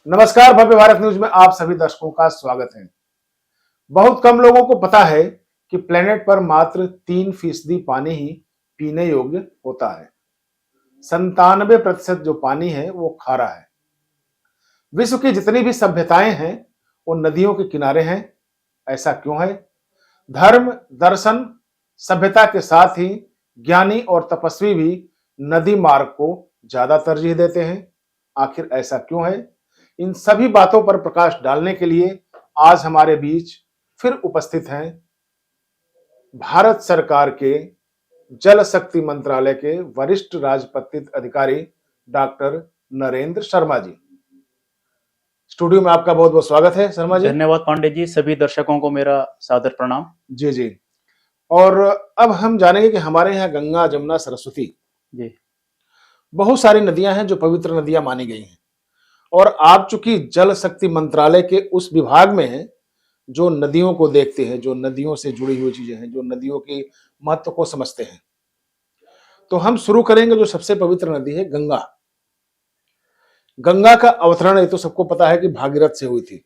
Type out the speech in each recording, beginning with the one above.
नमस्कार, भव्य भारत न्यूज में आप सभी दर्शकों का स्वागत है। बहुत कम लोगों को पता है कि प्लेनेट पर मात्र 3% पानी ही पीने योग्य होता है। 97% जो पानी है वो खारा है। विश्व की जितनी भी सभ्यताएं हैं वो नदियों के किनारे हैं। ऐसा क्यों है? धर्म, दर्शन, सभ्यता के साथ ही ज्ञानी और तपस्वी भी नदी मार्ग को ज्यादा तरजीह देते हैं। आखिर ऐसा क्यों है? इन सभी बातों पर प्रकाश डालने के लिए आज हमारे बीच फिर उपस्थित हैं भारत सरकार के जल शक्ति मंत्रालय के वरिष्ठ राजपत्रित अधिकारी डॉक्टर नरेंद्र शर्मा जी। स्टूडियो में आपका बहुत बहुत स्वागत है शर्मा जी। धन्यवाद पांडे जी। सभी दर्शकों को मेरा सादर प्रणाम। जी जी। और अब हम जानेंगे कि हमारे यहाँ गंगा, जमुना, सरस्वती जी बहुत सारी नदियां हैं जो पवित्र नदियां मानी गई हैं। और आप चूंकि जल शक्ति मंत्रालय के उस विभाग में हैं जो नदियों को देखते हैं, जो नदियों से जुड़ी हुई चीजें हैं, जो नदियों की महत्व को समझते हैं, तो हम शुरू करेंगे जो सबसे पवित्र नदी है गंगा। गंगा का अवतरण ये तो सबको पता है कि भागीरथ से हुई थी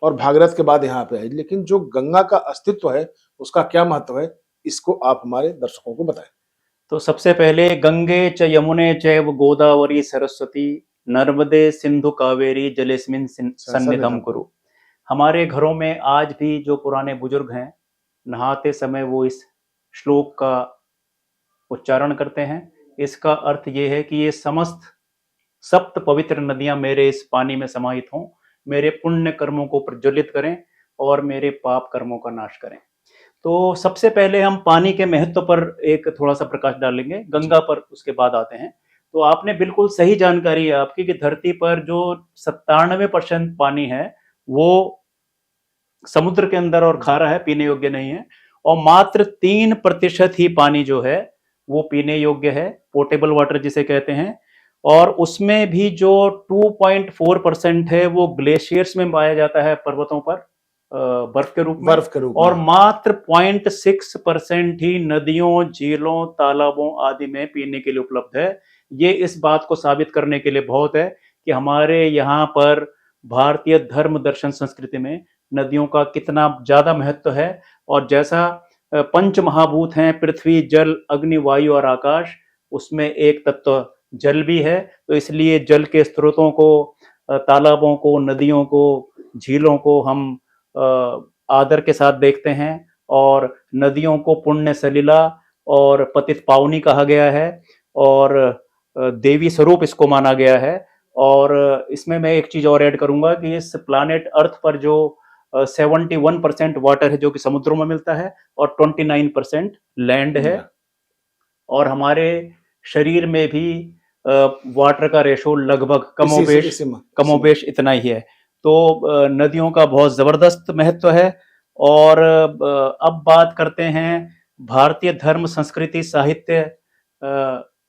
और भागीरथ के बाद यहाँ पे है, लेकिन जो गंगा का अस्तित्व है उसका क्या महत्व है, इसको आप हमारे दर्शकों को बताएं। तो सबसे पहले गंगे च यमुने चैव गोदावरी सरस्वती नर्मदे सिंधु कावेरी जलेस्मिन सन्निधम कुरु। हमारे घरों में आज भी जो पुराने बुजुर्ग हैं, नहाते समय वो इस श्लोक का उच्चारण करते हैं। इसका अर्थ ये है कि ये समस्त सप्त पवित्र नदियां मेरे इस पानी में समाहित हों, मेरे पुण्य कर्मों को प्रज्वलित करें और मेरे पाप कर्मों का नाश करें। तो सबसे पहले हम पानी के महत्व पर एक थोड़ा सा प्रकाश डालेंगे, गंगा पर उसके बाद आते हैं। तो आपने बिल्कुल सही जानकारी है आपकी कि धरती पर जो 97% पानी है वो समुद्र के अंदर और खारा है, पीने योग्य नहीं है। और मात्र 3% ही पानी जो है वो पीने योग्य है, पोर्टेबल वाटर जिसे कहते हैं। और उसमें भी जो 2.4% है वो ग्लेशियर्स में पाया जाता है, पर्वतों पर बर्फ के रूप में। और मात्र 0.6% ही नदियों, झीलों, तालाबों आदि में पीने के लिए उपलब्ध है। ये इस बात को साबित करने के लिए बहुत है कि हमारे यहाँ पर भारतीय धर्म, दर्शन, संस्कृति में नदियों का कितना ज्यादा महत्व है। और जैसा पंच महाभूत हैं, पृथ्वी, जल, अग्नि, वायु और आकाश, उसमें एक तत्व जल भी है। तो इसलिए जल के स्रोतों को, तालाबों को, नदियों को, झीलों को हम आदर के साथ देखते हैं। और नदियों को पुण्य सलिला और पतित पावनी कहा गया है और देवी स्वरूप इसको माना गया है। और इसमें मैं एक चीज और ऐड करूंगा कि इस प्लानेट अर्थ पर जो 71% वाटर है जो कि समुद्रों में मिलता है और 29% लैंड है। और हमारे शरीर में भी वाटर का रेशो लगभग कमोबेश इतना ही है। तो नदियों का बहुत जबरदस्त महत्व है। और अब बात करते हैं भारतीय धर्म, संस्कृति, साहित्य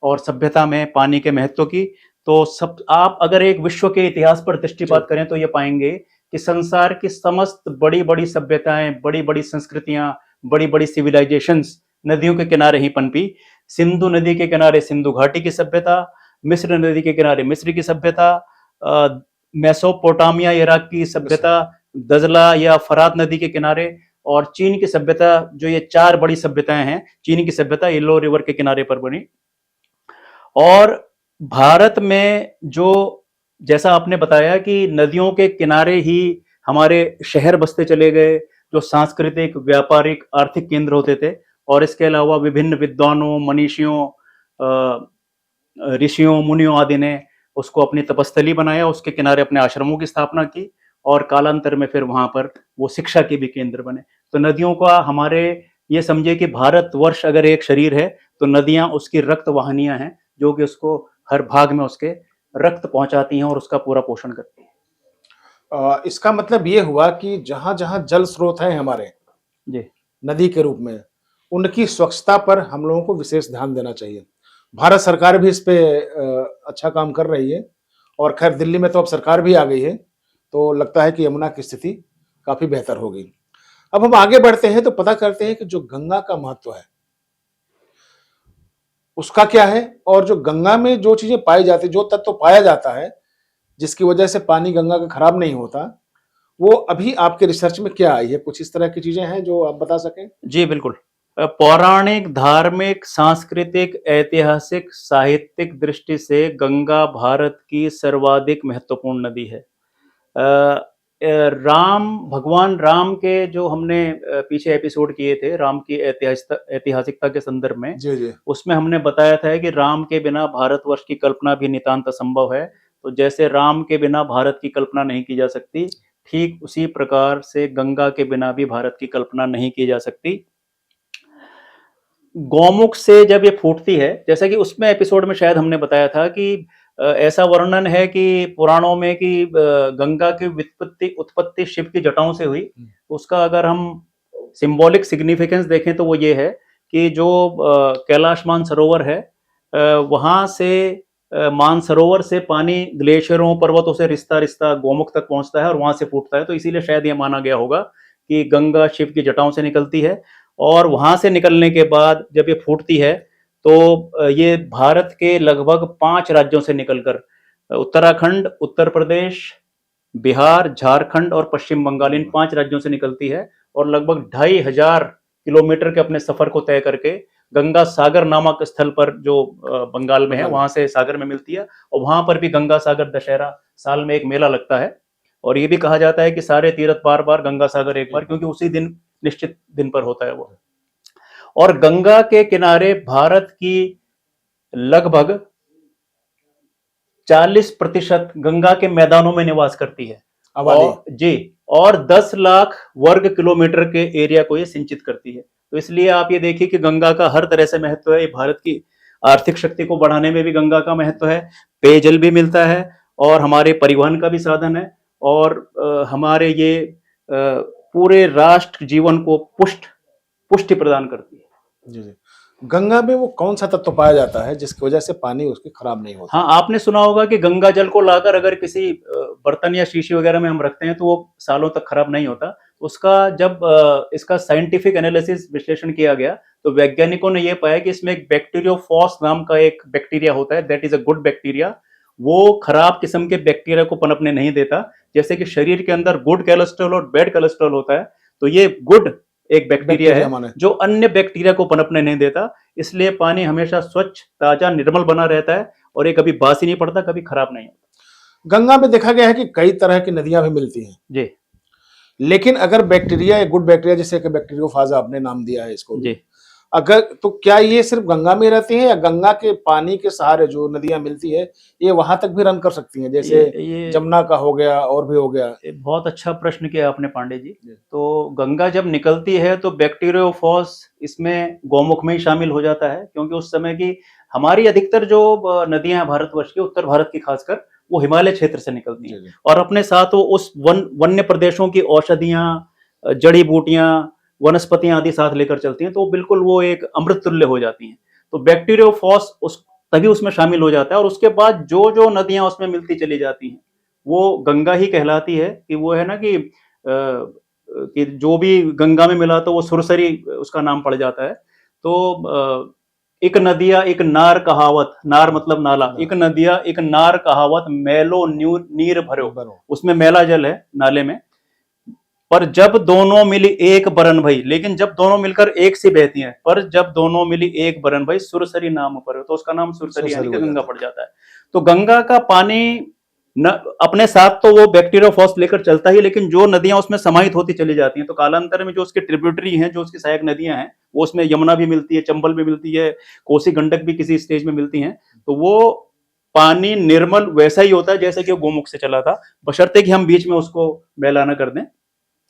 और सभ्यता में पानी के महत्व की। तो सब आप अगर एक विश्व के इतिहास पर दृष्टिपात करें तो ये पाएंगे कि संसार की समस्त बड़ी बड़ी सभ्यताएं, बड़ी बड़ी संस्कृतियां, बड़ी बड़ी सिविलाइजेशंस नदियों के किनारे ही पनपी। सिंधु नदी के किनारे सिंधु घाटी की सभ्यता, मिस्र नदी के किनारे मिस्र की सभ्यता, मेसोपोटामिया इराक की सभ्यता, दजला या फरात नदी के किनारे, और चीन की सभ्यता। जो ये चार बड़ी सभ्यताएं हैं, चीन की सभ्यता येलो रिवर के किनारे पर बनी। और भारत में जो, जैसा आपने बताया कि नदियों के किनारे ही हमारे शहर बसते चले गए, जो सांस्कृतिक, व्यापारिक, आर्थिक केंद्र होते थे। और इसके अलावा विभिन्न विद्वानों, मनीषियों, ऋषियों, मुनियों आदि ने उसको अपनी तपस्थली बनाया, उसके किनारे अपने आश्रमों की स्थापना की और कालांतर में फिर वहां पर वो शिक्षा के भी केंद्र बने। तो नदियों का हमारे, ये समझे कि भारतवर्ष अगर एक शरीर है तो नदियां उसकी रक्त वाहिनियां हैं जो कि उसको हर भाग में उसके रक्त पहुंचाती हैं और उसका पूरा पोषण करती हैं। इसका मतलब ये हुआ कि जहां जहां जल स्रोत है हमारे जी नदी के रूप में, उनकी स्वच्छता पर हम लोगों को विशेष ध्यान देना चाहिए। भारत सरकार भी इस पे अच्छा काम कर रही है और खैर दिल्ली में तो अब सरकार भी आ गई है, तो लगता है कि यमुना की स्थिति काफी बेहतर होगी। अब हम आगे बढ़ते हैं तो पता करते हैं कि जो गंगा का महत्व है उसका क्या है, और जो गंगा में जो चीजें पाई जाती, जो तत्व पाया जाता है, जिसकी वजह से पानी गंगा का खराब नहीं होता, वो अभी आपके रिसर्च में क्या आई है? कुछ इस तरह की चीजें हैं जो आप बता सकें? जी बिल्कुल। पौराणिक, धार्मिक, सांस्कृतिक, ऐतिहासिक, साहित्यिक दृष्टि से गंगा भारत की सर्वाधिक महत्वपूर्ण नदी है। भगवान राम के जो हमने पीछे एपिसोड किए थे राम की ऐतिहासिकता के संदर्भ में, जी जी। उसमें हमने बताया था कि राम के बिना भारतवर्ष की कल्पना भी नितांत असंभव है। तो जैसे राम के बिना भारत की कल्पना नहीं की जा सकती, ठीक उसी प्रकार से गंगा के बिना भी भारत की कल्पना नहीं की जा सकती। गौमुख से जब ये फूटती है, जैसा कि उसमें एपिसोड में शायद हमने बताया था कि ऐसा वर्णन है कि पुराणों में कि गंगा की उत्पत्ति शिव की जटाओं से हुई। उसका अगर हम सिंबॉलिक सिग्निफिकेंस देखें तो वो ये है कि जो कैलाश मानसरोवर है, वहां से मानसरोवर से पानी ग्लेशियरों, पर्वतों से रिश्ता रिश्ता गौमुख तक पहुंचता है और वहां से फूटता है। तो इसीलिए शायद ये माना गया होगा कि गंगा शिव की जटाओं से निकलती है, और वहां से निकलने के बाद जब ये फूटती है तो ये भारत के लगभग 5 राज्यों से निकलकर उत्तराखंड, उत्तर प्रदेश, बिहार, झारखंड और पश्चिम बंगाल, इन 5 राज्यों से निकलती है और लगभग 2500 किलोमीटर के अपने सफर को तय करके गंगा सागर नामक स्थल पर, जो बंगाल में है, वहां से सागर में मिलती है। और वहां पर भी गंगा सागर दशहरा साल में एक मेला लगता है, और ये भी कहा जाता है कि सारे तीर्थ बार बार, गंगा सागर एक बार, क्योंकि उसी दिन निश्चित दिन पर होता है वो। और गंगा के किनारे भारत की लगभग 40% गंगा के मैदानों में निवास करती है। और 10 लाख वर्ग किलोमीटर के एरिया को ये सिंचित करती है। तो इसलिए आप ये देखिए कि गंगा का हर तरह से महत्व है। भारत की आर्थिक शक्ति को बढ़ाने में भी गंगा का महत्व है, पेयजल भी मिलता है, और हमारे परिवहन का भी साधन है, और हमारे ये पूरे राष्ट्र जीवन को पुष्टि प्रदान करती है। जी जी। गंगा में वो कौन सा तत्व पाया जाता है जिसकी वजह से पानी उसकी खराब नहीं होता? हाँ, आपने सुना होगा कि गंगा जल को लाकर अगर किसी बर्तन या शीशी वगैरह में हम रखते हैं तो वो सालों तक खराब नहीं होता। उसका जब इसका साइंटिफिक एनालिसिस, विश्लेषण किया गया, तो वैज्ञानिकों ने ये पाया कि इसमें एक बैक्टीरियोफॉस नाम का एक बैक्टीरिया होता है, that is a good bacteria. वो खराब किस्म के बैक्टीरिया को पनपने नहीं देता। जैसे कि शरीर के अंदर गुड कोलेस्ट्रॉल और बैड कोलेस्ट्रॉल होता है, तो ये गुड एक बैक्टीरिया है जो अन्य बैक्टीरिया को पनपने नहीं देता। इसलिए पानी हमेशा स्वच्छ, ताजा, निर्मल बना रहता है, और ये कभी बासी नहीं पड़ता, कभी खराब नहीं होता। गंगा में देखा गया है कि कई तरह की नदियां भी मिलती हैं जी, लेकिन अगर बैक्टीरिया, एक गुड बैक्टीरिया, जैसे कि बैक्टीरियोफाज आपने नाम दिया है इसको जी, अगर, तो क्या ये सिर्फ गंगा में रहती है या गंगा के पानी के सहारे जो नदियां मिलती है ये वहां तक भी रन कर सकती हैं, जैसे ये जमुना का हो गया और भी हो गया? बहुत अच्छा प्रश्न किया आपने पांडे जी। तो गंगा जब निकलती है तो बैक्टीरियोफॉस इसमें गौमुख में ही शामिल हो जाता है, क्योंकि उस समय की हमारी अधिकतर जो नदियां हैं भारतवर्ष की, उत्तर भारत की खासकर, वो हिमालय क्षेत्र से निकलती हैं, और अपने साथ वो उस वन्य प्रदेशों की औषधियां, जड़ी बूटियां, वनस्पतियां आदि साथ लेकर चलती हैं। तो बिल्कुल वो एक अमृत तुल्य हो जाती हैं। तो बैक्टीरियोफॉस तभी उसमें शामिल हो जाता है, और उसके बाद जो जो नदियां उसमें मिलती चली जाती हैं वो गंगा ही कहलाती है। कि वो है ना कि जो भी गंगा में मिला तो वो सुरसरी उसका नाम पड़ जाता है। तो एक नदिया एक नार कहावत, नार मतलब नाला, एक नदिया एक नार कहावत, मैलो नीर भरो, उसमें मैला जल है नाले में, पर जब दोनों मिली एक बरन भई, लेकिन जब दोनों मिलकर एक सी बहती हैं, पर जब दोनों मिली एक बरन भई, सुरसरी नाम पर, तो उसका नाम सुरसरी यानी कि गंगा पड़ जाता है। तो गंगा का पानी न अपने साथ तो वो बैक्टीरियोफॉस लेकर चलता ही, लेकिन जो नदियां उसमें समाहित होती चली जाती हैं, तो कालांतर में जो उसके ट्रिब्यूटरी हैं, जो उसकी सहायक नदियां हैं, वो उसमें यमुना भी मिलती है, चंबल भी मिलती है, कोसी गंडक भी किसी स्टेज में मिलती हैं। तो वो पानी निर्मल वैसा ही होता है जैसे कि वो गोमुख से चला था, बशर्ते कि हम बीच में उसको मैला न कर दें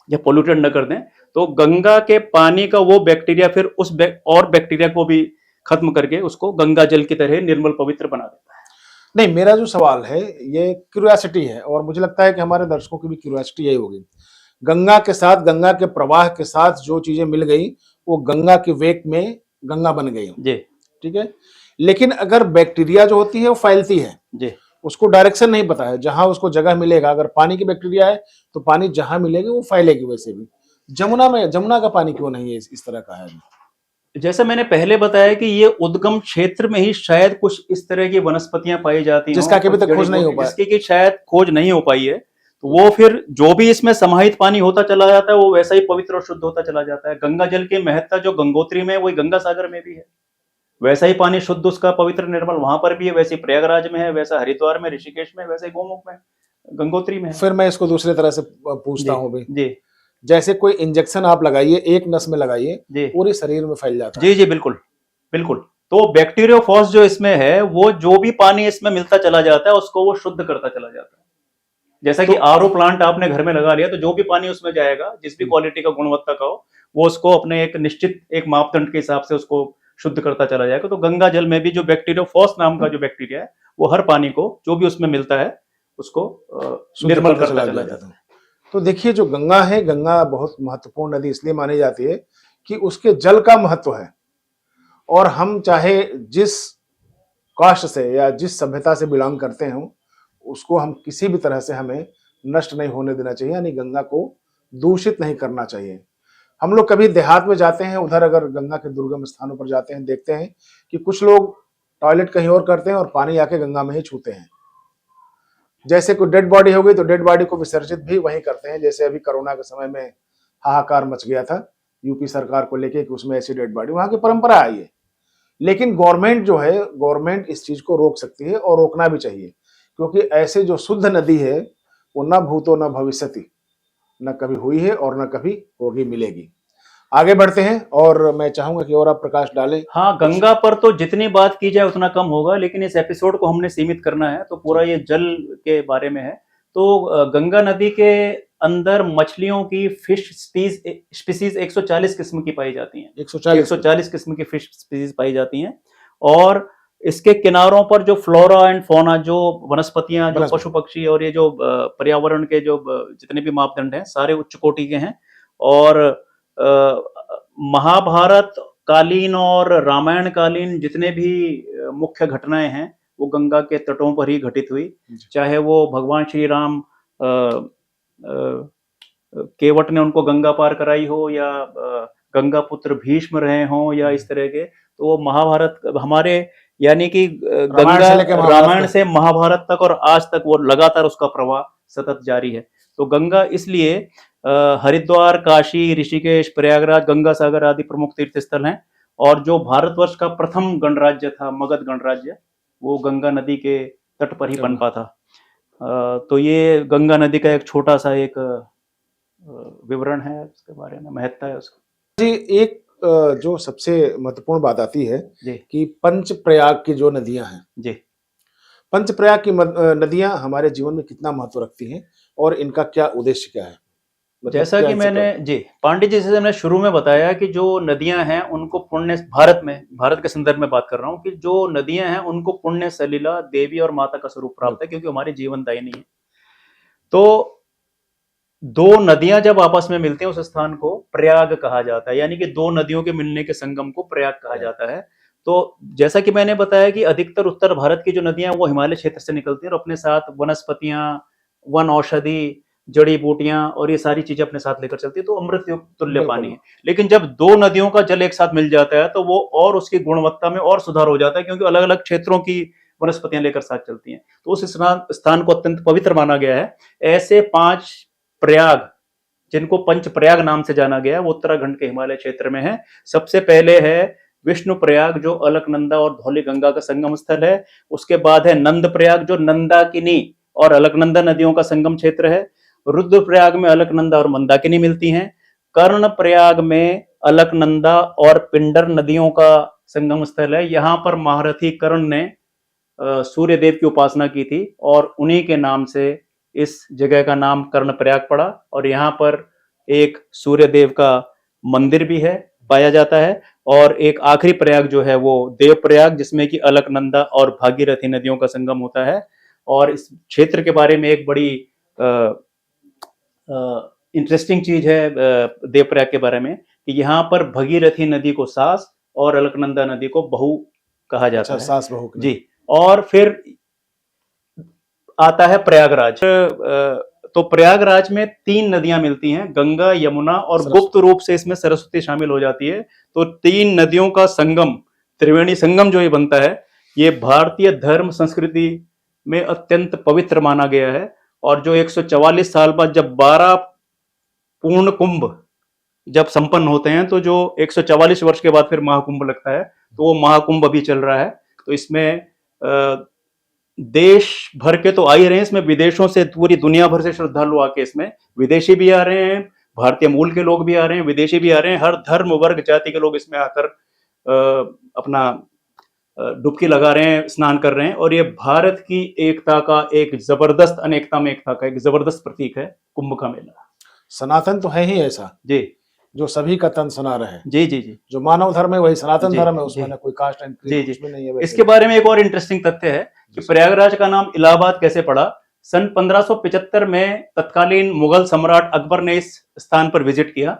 या पोल्यूटेड न कर दें। तो गंगा के पानी का वो बैक्टीरिया फिर उस और बैक्टीरिया को भी खत्म करके उसको गंगा जल की तरह निर्मल पवित्र बना देता है। नहीं, मेरा जो सवाल है ये क्यूरियोसिटी है, और मुझे लगता है कि हमारे दर्शकों की भी क्यूरियोसिटी यही होगी। गंगा के साथ, गंगा के प्रवाह के साथ जो चीजें मिल गई वो गंगा के वेग में गंगा बन गई जी, ठीक है। लेकिन अगर बैक्टीरिया जो होती है वो फैलती है जी, उसको डायरेक्शन नहीं पता है, जहां उसको जगह मिलेगा, अगर पानी की बैक्टीरिया है तो पानी जहां मिलेगी वो फैलेगी। वैसे भी जमुना का पानी क्यों नहीं है इस तरह का है? जैसा मैंने पहले बताया कि ये उद्गम क्षेत्र में ही शायद कुछ इस तरह की वनस्पतियां पाई जाती हैं, जिसका अभी तक खोज नहीं हो पाया, जिसकी कि शायद खोज नहीं हो पाई है। तो वो फिर जो भी इसमें समाहित पानी होता चला जाता है वो वैसा ही पवित्र और शुद्ध होता चला जाता है। गंगा जल की महत्ता जो गंगोत्री में है वही गंगा सागर में भी है, वैसा ही पानी शुद्ध उसका पवित्र निर्मल वहां पर भी है, वैसे प्रयागराज में है, वैसा हरिद्वार में, ऋषिकेश में, वैसे गोमुख में, गंगोत्री में है। फिर मैं इसको दूसरे तरह से पूछता हूँ भी, जी जैसे कोई इंजेक्शन आप लगाइए, एक नस में लगाइए, जी पूरे शरीर में फैल जाता है। जी जी बिल्कुल बिल्कुल। तो बैक्टीरियोफॉस जो इसमें है वो जो भी पानी इसमें मिलता चला जाता है उसको वो शुद्ध करता चला जाता है। जैसा कि आरओ प्लांट आपने घर में लगा लिया तो जो भी पानी उसमें जाएगा जिस भी क्वालिटी का गुणवत्ता का हो वो उसको अपने एक निश्चित एक मापदंड के हिसाब से उसको शुद्ध करता चला जाएगा। तो गंगा जल में भी जो बैक्टीरियोफॉस नाम का जो बैक्टीरिया है वो हर पानी को जो भी उसमें मिलता है उसको निर्मल करता चला जाता है। तो देखिए जो गंगा है, गंगा बहुत महत्वपूर्ण नदी इसलिए मानी जाती है कि उसके जल का महत्व है, और हम चाहे जिस कास्ट से या जिस सभ्यता से बिलोंग करते हैं उसको हम किसी भी तरह से हमें नष्ट नहीं होने देना चाहिए, यानी गंगा को दूषित नहीं करना चाहिए। हम लोग कभी देहात में जाते हैं, उधर अगर गंगा के दुर्गम स्थानों पर जाते हैं, देखते हैं कि कुछ लोग टॉयलेट कहीं और करते हैं और पानी आके गंगा में ही छूते हैं। जैसे कोई डेड बॉडी हो गई तो डेड बॉडी को विसर्जित भी वहीं करते हैं। जैसे अभी कोरोना के समय में हाहाकार मच गया था यूपी सरकार को लेके कि उसमें ऐसी डेड बॉडी, वहां की परंपरा आई है। लेकिन गवर्नमेंट जो है, गवर्नमेंट इस चीज को रोक सकती है और रोकना भी चाहिए, क्योंकि ऐसे जो शुद्ध नदी है वो न भूतो न भविष्यति, न कभी हुई है और न कभी होगी, मिलेगी। आगे बढ़ते हैं और मैं चाहूंगा कि और आप प्रकाश डालें। हाँ, गंगा पर तो जितनी बात की जाए उतना कम होगा, लेकिन इस एपिसोड को हमने सीमित करना है तो पूरा ये जल के बारे में है। तो गंगा नदी के अंदर मछलियों की फिश स्पीसीज 140 किस्म की पाई जाती हैं। 140 किस्म की फिश स्पीसीज पाई जाती हैं। और इसके किनारों पर जो फ्लोरा एंड फौना, जो वनस्पतियां, जो पशु पक्षी और ये जो पर्यावरण के जो जितने भी मापदंड हैं सारे उच्च कोटि के हैं। और महाभारत कालीन और रामायण कालीन जितने भी मुख्य घटनाएं हैं वो गंगा के तटों पर ही घटित हुई। चाहे वो भगवान श्री राम केवट ने उनको गंगा पार कराई हो, या गंगा पुत्र भीष्म रहे हों, या इस तरह के, तो महाभारत हमारे यानी कि गंगा रामायण से महाभारत तक और आज तक वो लगातार उसका प्रवाह सतत जारी है। तो गंगा इसलिए हरिद्वार, काशी, ऋषिकेश, प्रयागराज, गंगा सागर आदि प्रमुख तीर्थ स्थल हैं। और जो भारतवर्ष का प्रथम गणराज्य था, मगध गणराज्य, वो गंगा नदी के तट पर ही पनपा था। तो ये गंगा नदी का एक छोटा सा एक विवरण है उसके बारे में, महत्ता है उसका। जी, एक जो सबसे महत्वपूर्ण बात आती है कि पंच प्रयाग की जो नदियां हैं जी, पंच प्रयाग की नदियां हमारे जीवन में कितना महत्व रखती हैं और इनका क्या उद्देश्य क्या है? जैसा कि मैंने जी पांडे जी से हमने शुरू में बताया कि जो नदियां हैं उनको पुण्य, भारत के संदर्भ में बात कर रहा हूं, कि जो नदियां हैं उनको पुण्य सलिला देवी और माता का स्वरूप प्राप्त है, क्योंकि हमारी जीवन दायिनी है। तो दो नदियां जब आपस में मिलते हैं उस स्थान को प्रयाग कहा जाता है, यानी कि दो नदियों के मिलने के संगम को प्रयाग कहा जाता है। तो जैसा कि मैंने बताया कि अधिकतर उत्तर भारत की जो नदियां वो हिमालय क्षेत्र से निकलती हैं और अपने साथ वनस्पतियां, वन औषधि, जड़ी बूटियां और ये सारी चीजें अपने साथ लेकर चलती है, तो अमृत तुल्य पानी है। लेकिन जब दो नदियों का जल एक साथ मिल जाता है तो वो और उसकी गुणवत्ता में और सुधार हो जाता है, क्योंकि अलग अलग क्षेत्रों की वनस्पतियां लेकर साथ चलती हैं। तो उस स्थान को अत्यंत पवित्र माना गया है। ऐसे 5 प्रयाग जिनको पंच प्रयाग नाम से जाना गया है वो उत्तराखंड के हिमालय क्षेत्र में है। सबसे पहले है विष्णु प्रयाग, जो अलकनंदा और धौली गंगा का संगम स्थल है। उसके बाद है नंद प्रयाग, जो नंदाकिनी और अलकनंदा नदियों का संगम क्षेत्र है। रुद्रप्रयाग में अलकनंदा और मंदाकिनी मिलती हैं। कर्ण प्रयाग में अलकनंदा और पिंडर नदियों का संगम स्थल है। यहाँ पर महारथी कर्ण ने सूर्य देव की उपासना की थी और उन्हीं के नाम से इस जगह का नाम कर्ण प्रयाग पड़ा। और यहाँ पर एक सूर्य देव का मंदिर भी है, पाया जाता है। और एक आखिरी प्रयाग जो है वो देव प्रयाग, जिसमें कि अलकनंदा और भागीरथी नदियों का संगम होता है। और इस क्षेत्र के बारे में एक बड़ी इंटरेस्टिंग चीज है देवप्रयाग के बारे में, कि यहाँ पर भगीरथी नदी को सास और अलकनंदा नदी को बहू कहा जाता है। सास बहू जी। और फिर आता है प्रयागराज। तो प्रयागराज में 3 नदियां मिलती हैं, गंगा, यमुना और सरस्वती। गुप्त रूप से इसमें सरस्वती शामिल हो जाती है। तो 3 नदियों का संगम, त्रिवेणी संगम जो ये बनता है, ये भारतीय धर्म संस्कृति में अत्यंत पवित्र माना गया है। और जो 144 साल बाद जब 12 पूर्ण कुंभ जब संपन्न होते हैं, तो जो 144 वर्ष के बाद फिर महाकुंभ लगता है, तो वो महाकुंभ अभी चल रहा है। तो इसमें देश भर के तो आ ही रहे हैं, इसमें विदेशों से, पूरी दुनिया भर से श्रद्धालु आके, इसमें विदेशी भी आ रहे हैं, भारतीय मूल के लोग भी आ रहे हैं, विदेशी भी आ रहे हैं, हर धर्म वर्ग जाति के लोग इसमें आकर अपना डुबकी लगा रहे हैं, स्नान कर रहे हैं। और ये भारत की एकता का एक जबरदस्त, अनेकता में एकता का एक जबरदस्त प्रतीक है कुंभ का मेला। सनातन तो है ही ऐसा जी जो सभी का तन सुना रहे हैं। जी जी जी जो मानव धर्म है वही सनातन जी, धर्म है, उसमें जी। ना कोई कास्ट एंड जी, क्रीड जी। कुछ भी नहीं है। वैसे इसके बारे में एक और इंटरेस्टिंग तथ्य है कि प्रयागराज का नाम इलाहाबाद कैसे पड़ा। सन 1575 में तत्कालीन मुगल सम्राट अकबर ने इस स्थान पर विजिट किया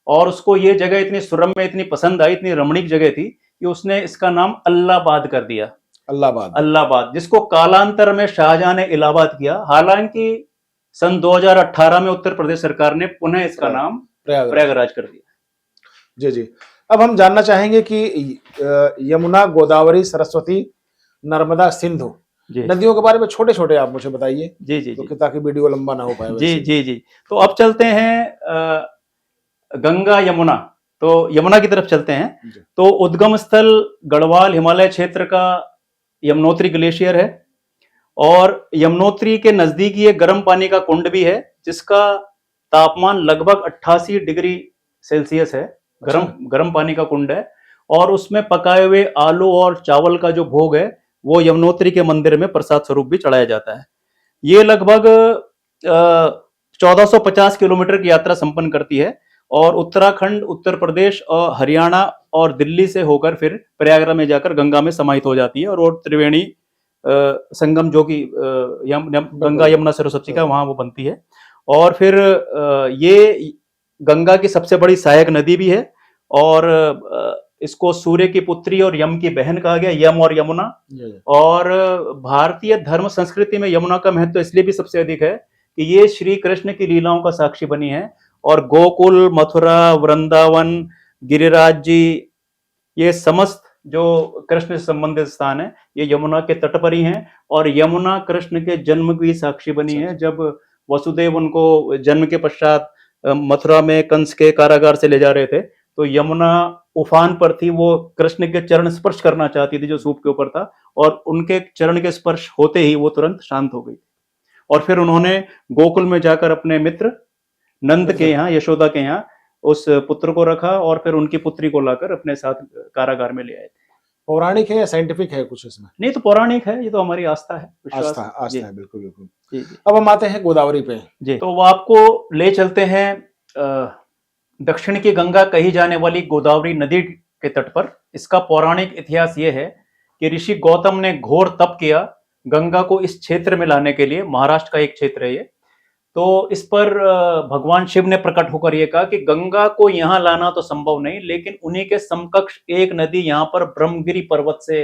और उसको ये जगह इतनी सुरम्य, इतनी पसंद आई, इतनी रमणीक जगह थी कि उसने इसका नाम अल्लाहाबाद कर दिया। अल्लाहाबाद। अल्लाहाबाद, जिसको कालांतर में शाहजहां ने इलाहाबाद किया। हालांकि सन 2018 में उत्तर प्रदेश सरकार ने पुनः इसका नाम प्रयागराज कर दिया। जी जी। अब हम जानना चाहेंगे कि यमुना, गोदावरी, सरस्वती, नर्मदा, सिंधु नदियों के बारे में छोटे छोटे आप मुझे बताइए। जी जी तो ताकि वीडियो लंबा ना हो पाए। जी जी जी। तो अब चलते हैं गंगा यमुना। तो यमुना की तरफ चलते हैं। तो उद्गम स्थल गढ़वाल हिमालय क्षेत्र का यमुनोत्री ग्लेशियर है और यमुनोत्री के नजदीक ये गर्म पानी का कुंड भी है, जिसका तापमान लगभग 88 डिग्री सेल्सियस है। गर्म पानी का कुंड है और उसमें पकाए हुए आलू और चावल का जो भोग है वो यमुनोत्री के मंदिर में प्रसाद स्वरूप भी चढ़ाया जाता है। ये लगभग 1450 किलोमीटर की यात्रा संपन्न करती है और उत्तराखंड, उत्तर प्रदेश और हरियाणा और दिल्ली से होकर फिर प्रयागराज में जाकर गंगा में समाहित हो जाती है। और त्रिवेणी संगम जो कि गंगा यमुना सरस्वती का वहां वो बनती है। और फिर ये गंगा की सबसे बड़ी सहायक नदी भी है और इसको सूर्य की पुत्री और यम की बहन कहा गया, यम और यमुना। और भारतीय धर्म संस्कृति में यमुना का महत्व इसलिए भी सबसे अधिक है कि ये श्री कृष्ण की लीलाओं का साक्षी बनी है और गोकुल, मथुरा, वृंदावन, गिरिराज जी, ये समस्त जो कृष्ण से संबंधित स्थान है ये यमुना के तट पर ही हैं। और यमुना कृष्ण के जन्म की साक्षी बनी है। जब वसुदेव उनको जन्म के पश्चात मथुरा में कंस के कारागार से ले जा रहे थे, तो यमुना उफान पर थी, वो कृष्ण के चरण स्पर्श करना चाहती थी जो सूप के ऊपर था, और उनके चरण के स्पर्श होते ही वो तुरंत शांत हो गई। और फिर उन्होंने गोकुल में जाकर अपने मित्र नंद के यहाँ, यशोदा के यहाँ उस पुत्र को रखा और फिर उनकी पुत्री को लाकर अपने साथ कारागार में ले आए थे। पौराणिक है या साइंटिफिक है कुछ इसमें? नहीं, तो पौराणिक है, ये तो हमारी आस्था है, विश्वास। आस्था है, बिल्कुल बिल्कुल। जी जी। अब हम आते हैं गोदावरी पे। जी, तो वो आपको ले चलते हैं दक्षिण की गंगा कही जाने वाली गोदावरी नदी के तट पर। इसका पौराणिक इतिहास ये है कि ऋषि गौतम ने घोर तप किया गंगा को इस क्षेत्र में लाने के लिए। महाराष्ट्र का एक क्षेत्र है ये। तो इस पर भगवान शिव ने प्रकट होकर ये कहा कि गंगा को यहाँ लाना तो संभव नहीं, लेकिन उन्हीं के समकक्ष एक नदी यहाँ पर ब्रह्मगिरी पर्वत से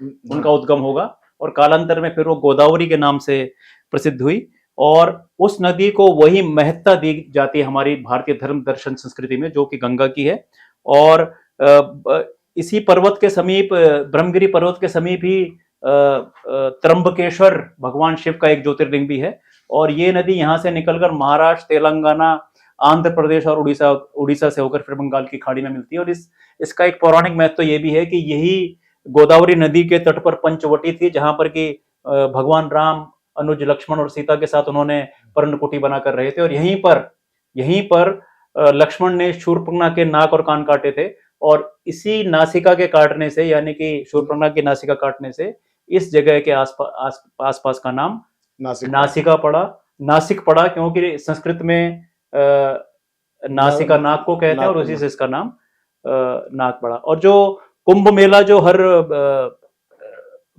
उनका उद्गम होगा और कालांतर में फिर वो गोदावरी के नाम से प्रसिद्ध हुई। और उस नदी को वही महत्ता दी जाती है हमारी भारतीय धर्म दर्शन संस्कृति में जो कि गंगा की है। और इसी पर्वत के समीप, ब्रह्मगिरी पर्वत के समीप ही त्र्यंबकेश्वर भगवान शिव का एक ज्योतिर्लिंग भी है। और ये नदी यहाँ से निकलकर महाराष्ट्र, तेलंगाना, आंध्र प्रदेश और उड़ीसा से होकर फिर बंगाल की खाड़ी में मिलती है। और इसका एक पौराणिक महत्व तो ये भी है कि यही गोदावरी नदी के तट पर पंचवटी थी, जहां पर कि भगवान राम, अनुज, लक्ष्मण और सीता के साथ उन्होंने पर्णकुटी बनाकर रहे थे। और यहीं पर लक्ष्मण ने शूर्पणखा के नाक और कान काटे थे। और इसी नासिका के काटने से, यानी कि शूर्पणखा की नासिका काटने से, इस जगह के आसपास का नाम नासिका पड़ा, नासिक पड़ा, क्योंकि संस्कृत में नासिका नाक को कहते हैं और उसी से इसका नाम नाक पड़ा। और जो कुंभ मेला जो हर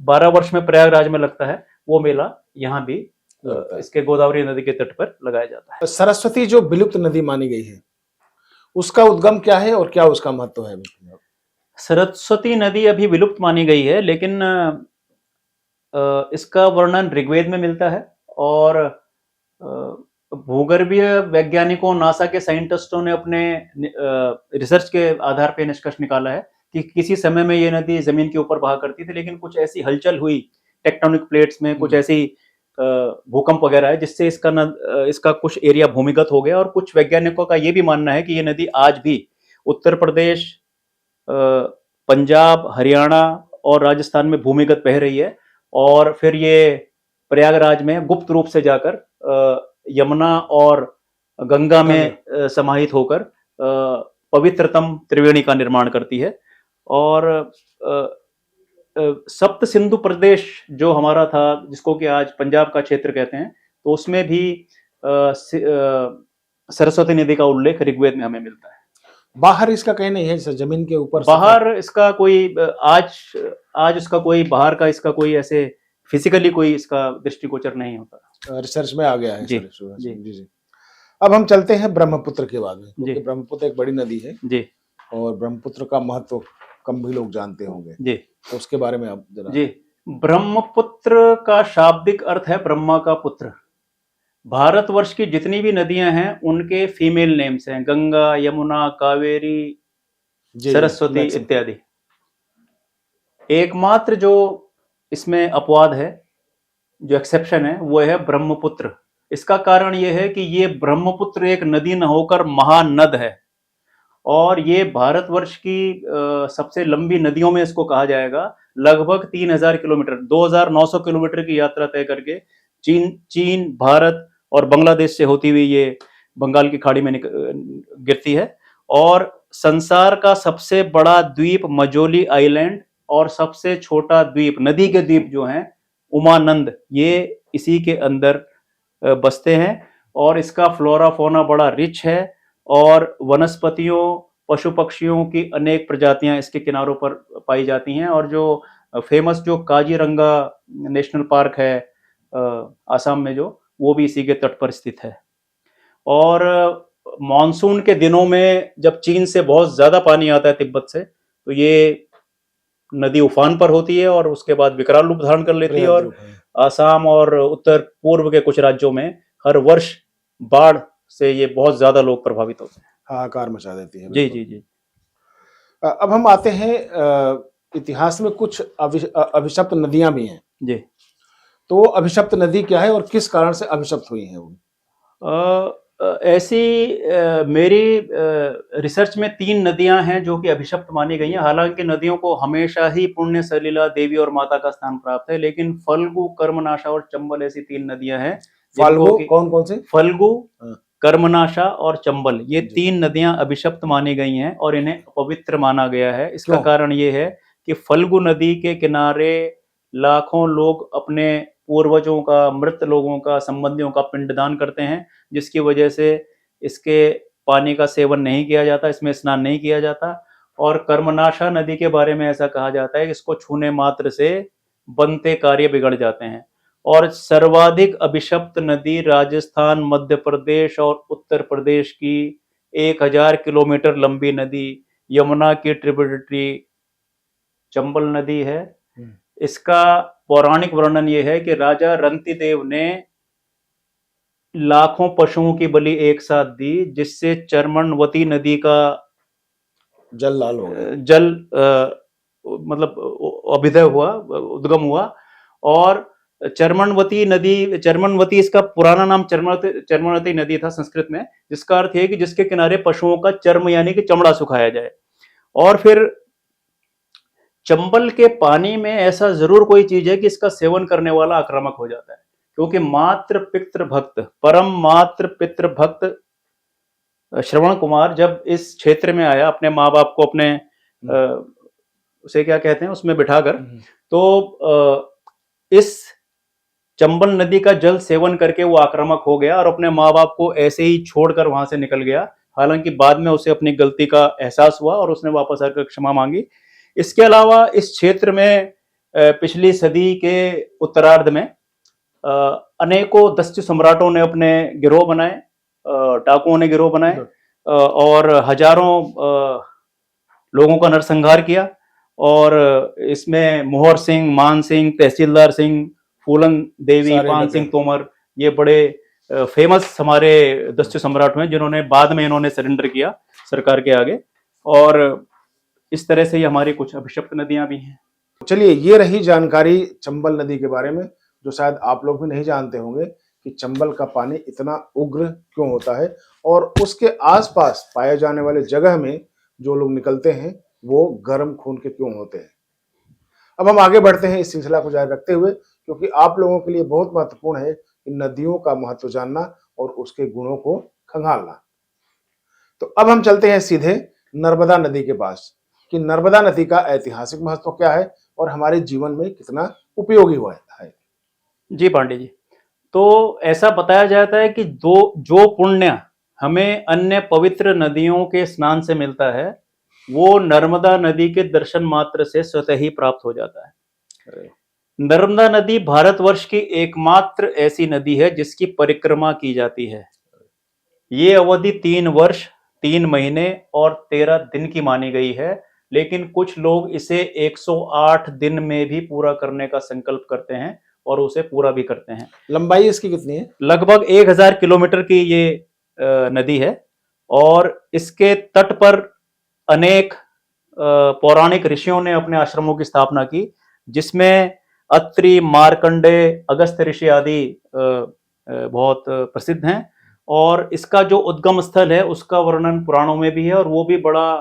12 वर्ष में प्रयागराज में लगता है, वो मेला यहाँ भी इसके गोदावरी नदी के तट पर लगाया जाता है। सरस्वती जो विलुप्त नदी मानी गई है, उसका उद्गम क्या है और क्या उसका महत्व है? सरस्वती नदी अभी विलुप्त मानी गई है, लेकिन इसका वर्णन ऋग्वेद में मिलता है और भूगर्भीय वैज्ञानिकों, नासा के साइंटिस्टों ने अपने रिसर्च के आधार पे निष्कर्ष निकाला है कि किसी समय में ये नदी जमीन के ऊपर बहा करती थी, लेकिन कुछ ऐसी हलचल हुई टेक्टोनिक प्लेट्स में, कुछ ऐसी भूकंप वगैरह है जिससे इसका कुछ एरिया भूमिगत हो गया। और कुछ वैज्ञानिकों का ये भी मानना है कि ये नदी आज भी उत्तर प्रदेश, पंजाब, हरियाणा और राजस्थान में भूमिगत बह रही है, और फिर ये प्रयागराज में गुप्त रूप से जाकर यमुना और गंगा में समाहित होकर पवित्रतम त्रिवेणी का निर्माण करती है। और सप्त सिंधु प्रदेश जो हमारा था, जिसको कि आज पंजाब का क्षेत्र कहते हैं, तो उसमें भी सरस्वती नदी का उल्लेख ऋग्वेद में हमें मिलता है। बाहर इसका कहीं नहीं है, जैसे जमीन के ऊपर बाहर इसका कोई आज उसका कोई बाहर का इसका कोई ऐसे फिजिकली कोई इसका दृष्टिगोचर नहीं होता। रिसर्च में आ गया है। जी, जी जी जी। अब हम चलते हैं ब्रह्मपुत्र के बाद में, क्योंकि ब्रह्मपुत्र एक बड़ी नदी है जी, और ब्रह्मपुत्र का महत्व कम भी लोग जानते होंगे जी, तो उसके बारे में आप जरा। जी, ब्रह्मपुत्र का शाब्दिक अर्थ है ब्रह्मा का पुत्र। भारतवर्ष की जितनी भी नदियां हैं उनके फीमेल नेम्स हैं, गंगा, यमुना, कावेरी, सरस्वती इत्यादि। एकमात्र जो इसमें अपवाद है, जो एक्सेप्शन है, वो है ब्रह्मपुत्र। इसका कारण यह है कि ये ब्रह्मपुत्र एक नदी न होकर महानद है, और ये भारतवर्ष की सबसे लंबी नदियों में इसको कहा जाएगा। लगभग 3000 किलोमीटर, 2900 किलोमीटर की यात्रा तय करके चीन, भारत और बांग्लादेश से होती हुई ये बंगाल की खाड़ी में गिरती है। और संसार का सबसे बड़ा द्वीप मजोली आइलैंड और सबसे छोटा द्वीप, नदी के द्वीप जो हैं, उमानंद, ये इसी के अंदर बसते हैं। और इसका फ्लोरा फौना बड़ा रिच है, और वनस्पतियों, पशु पक्षियों की अनेक प्रजातियां इसके किनारों पर पाई जाती हैं। और जो फेमस जो काजीरंगा नेशनल पार्क है आसाम में, जो वो भी इसी के तट पर स्थित है। और मॉनसून के दिनों में जब चीन से बहुत ज्यादा पानी आता है तिब्बत से, तो ये नदी उफान पर होती है और उसके बाद विकराल रूप धारण कर लेती है। और आसाम और उत्तर पूर्व के कुछ राज्यों में हर वर्ष बाढ़ से ये बहुत ज्यादा लोग प्रभावित होते हैं, हाहाकार मचा देती है। जी जी जी। अब हम आते हैं इतिहास में कुछ अभिशप्त नदियां भी हैं जी। तो अभिशप्त नदी क्या है और किस कारण से अभिशप्त हुई है वो? ऐसी मेरी रिसर्च में 3 नदियां हैं जो कि अभिशप्त मानी गई हैं। हालांकि नदियों को हमेशा ही पुण्य, सलिला, देवी और माता का स्थान प्राप्त है, लेकिन फल्गु, कर्मनाशा और चंबल ऐसी 3 नदियां हैं। फाल्गु कौन से? फल्गु, कर्मनाशा और चंबल, ये 3 नदियां अभिशप्त मानी गई हैं और इन्हें अपवित्र माना गया है। इसका कारण ये है कि फल्गु नदी के किनारे लाखों लोग अपने पूर्वजों का, मृत लोगों का, संबंधियों का पिंडदान करते हैं, जिसकी वजह से इसके पानी का सेवन नहीं किया जाता, इसमें स्नान नहीं किया जाता। और कर्मनाशा नदी के बारे में ऐसा कहा जाता है कि इसको छूने मात्र से बनते कार्य बिगड़ जाते हैं। और सर्वाधिक अभिशप्त नदी राजस्थान, मध्य प्रदेश और उत्तर प्रदेश की 1000 किलोमीटर लंबी नदी यमुना की ट्रिब्यूटरी चंबल नदी है। इसका पौराणिक वर्णन यह है कि राजा रंतिदेव ने लाखों पशुओं की बलि एक साथ दी, जिससे चर्मणवती नदी का जल लाल हो गया, जल मतलब अभिदय हुआ, उद्गम हुआ। और चर्मणवती इसका पुराना नाम चर्मणवती नदी था संस्कृत में, जिसका अर्थ है कि जिसके किनारे पशुओं का चर्म यानी कि चमड़ा सुखाया जाए। और फिर चंबल के पानी में ऐसा जरूर कोई चीज है कि इसका सेवन करने वाला आक्रामक हो जाता है, क्योंकि मात्र पितृ भक्त, परम मात्र पितृ भक्त श्रवण कुमार जब इस क्षेत्र में आया अपने माँ बाप को अपने उसे क्या कहते हैं उसमें बिठाकर, तो इस चंबल नदी का जल सेवन करके वो आक्रामक हो गया और अपने माँ बाप को ऐसे ही छोड़कर वहां से निकल गया। हालांकि बाद में उसे अपनी गलती का एहसास हुआ और उसने वापस आकर क्षमा मांगी। इसके अलावा इस क्षेत्र में पिछली सदी के उत्तरार्ध में अनेकों दस्यु सम्राटों ने अपने गिरोह बनाए, डाकुओं ने गिरोह बनाए और हजारों लोगों का नरसंहार किया। और इसमें मोहर सिंह, मान सिंह, तहसीलदार सिंह, फूलन देवी, पान सिंह तोमर, ये बड़े फेमस हमारे दस्यु सम्राट हुए, जिन्होंने बाद में इन्होंने सरेंडर किया सरकार के आगे। और इस तरह से ये हमारी कुछ अभिशप्त नदियां भी हैं। चलिए, ये रही जानकारी चंबल नदी के बारे में, जो शायद आप लोग भी नहीं जानते होंगे कि चंबल का पानी इतना उग्र क्यों होता है और उसके आसपास पाए जाने वाले जगह में जो लोग निकलते हैं वो गर्म खून के क्यों होते हैं। अब हम आगे बढ़ते हैं इस सिलसिला को जारी रखते हुए, क्योंकि आप लोगों के लिए बहुत महत्वपूर्ण है कि नदियों का महत्व जानना और उसके गुणों को खंगालना। तो अब हम चलते हैं सीधे नर्मदा नदी के पास कि नर्मदा नदी का ऐतिहासिक महत्व क्या है और हमारे जीवन में कितना उपयोगी हुआ है। जी पांडे जी, तो ऐसा बताया जाता है कि जो पुण्य हमें अन्य पवित्र नदियों के स्नान से मिलता है, वो नर्मदा नदी के दर्शन मात्र से स्वतः ही प्राप्त हो जाता है। नर्मदा नदी भारतवर्ष की एकमात्र ऐसी नदी है जिसकी परिक्रमा की जाती है। ये अवधि 3 वर्ष 3 महीने और 13 दिन की मानी गई है, लेकिन कुछ लोग इसे 108 दिन में भी पूरा करने का संकल्प करते हैं और उसे पूरा भी करते हैं। लंबाई इसकी कितनी है? लगभग 1000 किलोमीटर की ये नदी है और इसके तट पर अनेक पौराणिक ऋषियों ने अपने आश्रमों की स्थापना की, जिसमें अत्रि, मार्कंडेय, अगस्त्य ऋषि आदि बहुत प्रसिद्ध हैं। और इसका जो उद्गम स्थल है उसका वर्णन पुराणों में भी है और वो भी बड़ा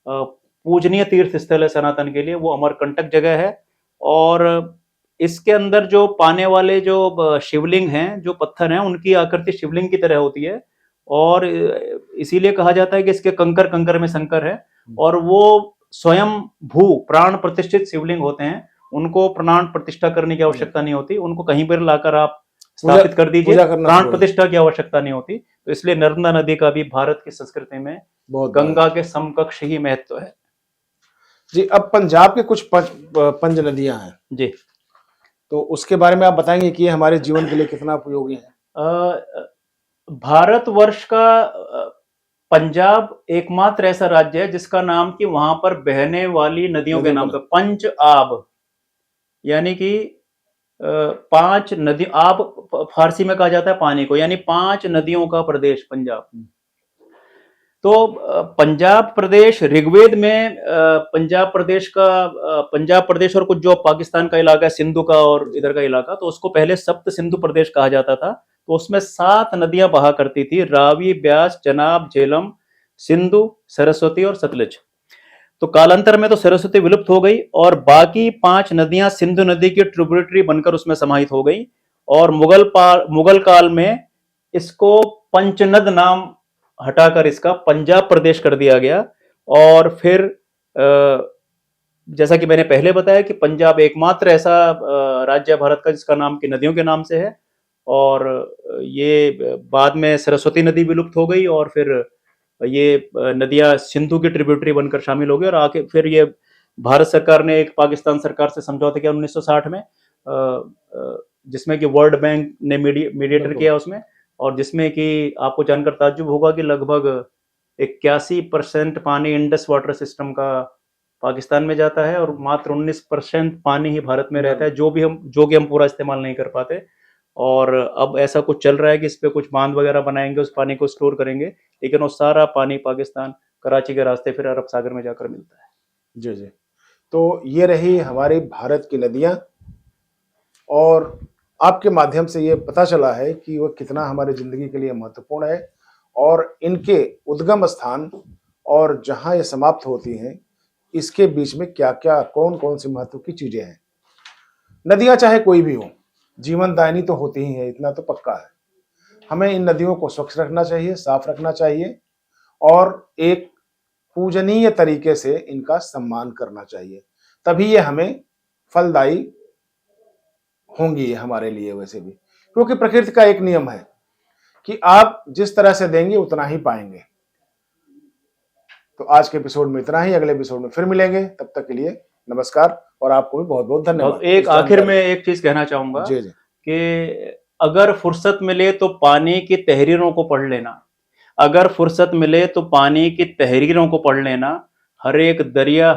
पूजनीय तीर्थ स्थल है सनातन के लिए, वो अमरकंटक जगह है। और इसके अंदर जो पाने वाले जो शिवलिंग हैं, जो पत्थर हैं, उनकी आकृति शिवलिंग की तरह होती है और इसीलिए कहा जाता है कि इसके कंकर कंकर में शंकर है। और वो स्वयं भू प्राण प्रतिष्ठित शिवलिंग होते हैं, उनको प्राण प्रतिष्ठा करने की आवश्यकता नहीं होती, उनको कहीं पर लाकर आप स्थापित कर दीजिए, प्राण प्रतिष्ठा की आवश्यकता नहीं होती। तो इसलिए नर्मदा नदी का भी भारत की संस्कृति में गंगा के समकक्ष ही महत्व है। जी, अब पंजाब के कुछ पंज नदियां हैं जी, तो उसके बारे में आप बताएंगे कि ये हमारे जीवन के लिए कितना उपयोगी है। भारतवर्ष का पंजाब एकमात्र ऐसा राज्य है जिसका नाम कि वहां पर बहने वाली नदियों के नाम पर पंच आब, यानी कि 5 नदी, आब फारसी में कहा जाता है पानी को, यानी 5 नदियों का प्रदेश पंजाब। तो पंजाब प्रदेश ऋग्वेद में पंजाब प्रदेश और कुछ जो पाकिस्तान का इलाका है, सिंधु का और इधर का इलाका, तो उसको पहले सप्त सिंधु प्रदेश कहा जाता था। तो उसमें 7 नदियां बहा करती थी, रावी, ब्यास, चनाब, झेलम, सिंधु, सरस्वती और सतलज। तो कालांतर में तो सरस्वती विलुप्त हो गई और बाकी 5 नदियां सिंधु नदी की ट्रिब्यूटरी बनकर उसमें समाहित हो गई। और मुगल काल में इसको पंचनद नाम हटाकर इसका पंजाब प्रदेश कर दिया गया। और फिर जैसा कि मैंने पहले बताया कि पंजाब एकमात्र ऐसा राज्य है भारत का जिसका नाम की नदियों के नाम से है। और ये बाद में सरस्वती नदी विलुप्त हो गई और फिर ये नदियां सिंधु की ट्रिब्यूटरी बनकर शामिल हो गई। और आके फिर ये भारत सरकार ने एक पाकिस्तान सरकार से समझौता किया 1960 में, जिसमें कि वर्ल्ड बैंक ने मीडिएटर किया उसमें, और जिसमें कि आपको जानकर ताज्जुब होगा कि लगभग 81% पानी इंडस वाटर सिस्टम का पाकिस्तान में जाता है और मात्र 19% पानी ही भारत में रहता है, जो कि हम पूरा इस्तेमाल नहीं कर पाते। और अब ऐसा कुछ चल रहा है कि इस पे कुछ बांध वगैरह बनाएंगे, उस पानी को स्टोर करेंगे, लेकिन वो सारा पानी पाकिस्तान कराची के रास्ते फिर अरब सागर में जाकर मिलता है। जी जी, तो ये रही हमारी भारत की नदियां और आपके माध्यम से ये पता चला है कि वह कितना हमारी जिंदगी के लिए महत्वपूर्ण है और इनके उद्गम स्थान और जहां ये समाप्त होती हैं इसके बीच में क्या क्या कौन कौन सी महत्व की चीजें हैं। नदियां चाहे कोई भी हो, जीवनदायिनी तो होती ही है, इतना तो पक्का है। हमें इन नदियों को स्वच्छ रखना चाहिए, साफ रखना चाहिए और एक पूजनीय तरीके से इनका सम्मान करना चाहिए, तभी ये हमें फलदायी होंगी हमारे लिए। वैसे भी क्योंकि प्रकृति का एक नियम है कि आप जिस तरह से देंगे उतना ही पाएंगे। तो आज के एपिसोड में इतना ही, अगले एपिसोड में फिर मिलेंगे, तब तक के लिए नमस्कार और आपको भी बहुत बहुत धन्यवाद। एक आखिर में एक चीज कहना चाहूंगा जी जी, कि अगर फुर्सत मिले तो पानी की तहरीरों को पढ़ लेना, अगर फुर्सत मिले तो पानी की तहरीरों को पढ़ लेना। हर एक दरिया